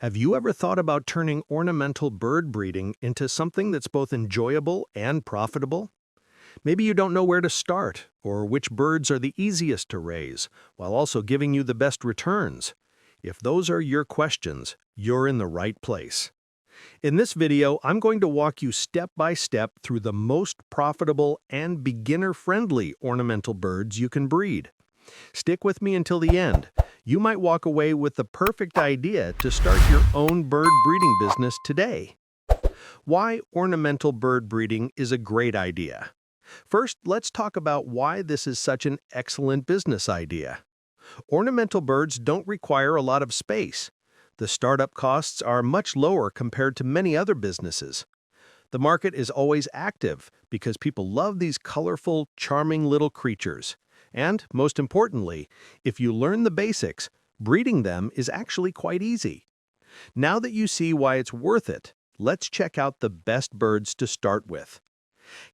Have you ever thought about turning ornamental bird breeding into something that's both enjoyable and profitable? Maybe you don't know where to start or which birds are the easiest to raise, while also giving you the best returns. If those are your questions, you're in the right place. In this video, I'm going to walk you step by step through the most profitable and beginner-friendly ornamental birds you can breed. Stick with me until the end. You might walk away with the perfect idea to start your own bird breeding business today. Why ornamental bird breeding is a great idea. First, let's talk about why this is such an excellent business idea. Ornamental birds don't require a lot of space. The startup costs are much lower compared to many other businesses. The market is always active because people love these colorful, charming little creatures. And, most importantly, if you learn the basics, breeding them is actually quite easy. Now that you see why it's worth it, let's check out the best birds to start with.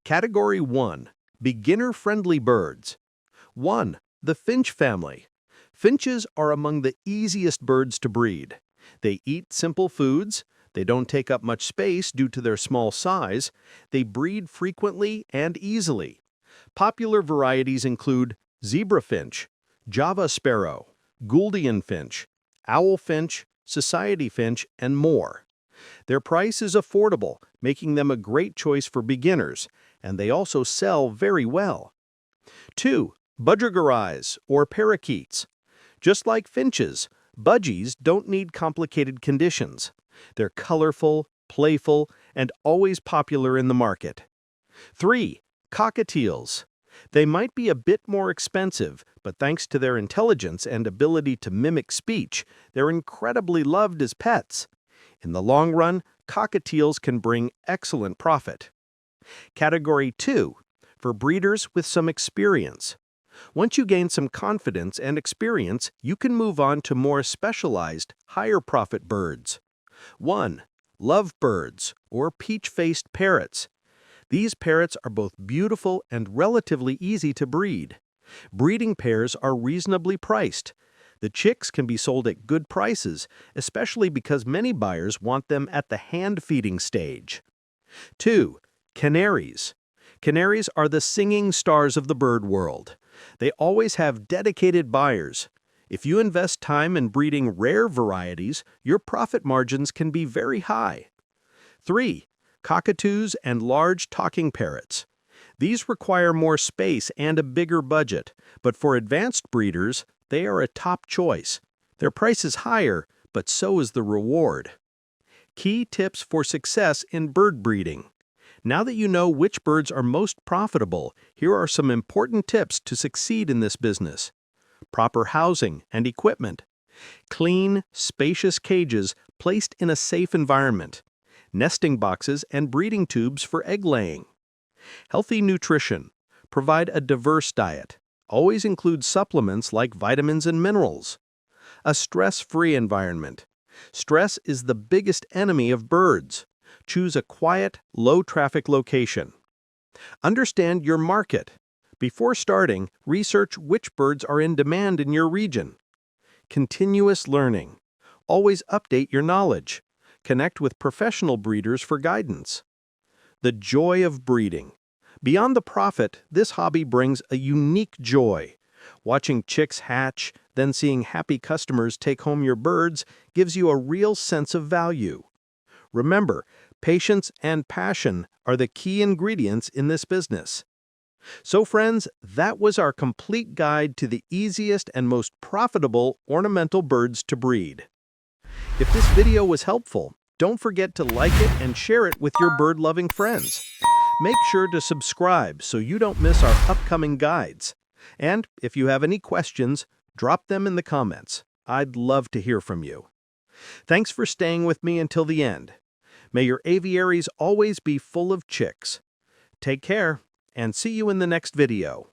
Category 1. Beginner-friendly birds. 1. The finch family. Finches are among the easiest birds to breed. They eat simple foods, they don't take up much space due to their small size, they breed frequently and easily. Popular varieties include zebra finch, Java sparrow, Gouldian finch, owl finch, society finch, and more. Their price is affordable, making them a great choice for beginners, and they also sell very well. 2. Budgies, or parakeets. Just like finches, budgies don't need complicated conditions. They're colorful, playful, and always popular in the market. 3. Cockatiels. They might be a bit more expensive, but thanks to their intelligence and ability to mimic speech, they're incredibly loved as pets. In the long run, cockatiels can bring excellent profit. Category 2. For breeders with some experience. Once you gain some confidence and experience, you can move on to more specialized, higher-profit birds. 1. Lovebirds, or peach-faced parrots. These parrots are both beautiful and relatively easy to breed. Breeding pairs are reasonably priced. The chicks can be sold at good prices, especially because many buyers want them at the hand-feeding stage. 2. Canaries. Canaries are the singing stars of the bird world. They always have dedicated buyers. If you invest time in breeding rare varieties, your profit margins can be very high. 3. Cockatoos and large talking parrots. These require more space and a bigger budget, but for advanced breeders, they are a top choice. Their price is higher, but so is the reward. Key tips for success in bird breeding. Now that you know which birds are most profitable, here are some important tips to succeed in this business. Proper housing and equipment. Clean, spacious cages placed in a safe environment. Nesting boxes and breeding tubes for egg laying. Healthy nutrition. Provide a diverse diet. Always include supplements like vitamins and minerals. A stress-free environment. Stress is the biggest enemy of birds. Choose a quiet, low-traffic location. Understand your market. Before starting, research which birds are in demand in your region. Continuous learning. Always update your knowledge. Connect with professional breeders for guidance. The joy of breeding. Beyond the profit, this hobby brings a unique joy. Watching chicks hatch, then seeing happy customers take home your birds gives you a real sense of value. Remember, patience and passion are the key ingredients in this business. So friends, that was our complete guide to the easiest and most profitable ornamental birds to breed. If this video was helpful, don't forget to like it and share it with your bird-loving friends. Make sure to subscribe so you don't miss our upcoming guides. And if you have any questions, drop them in the comments. I'd love to hear from you. Thanks for staying with me until the end. May your aviaries always be full of chicks. Take care, and see you in the next video.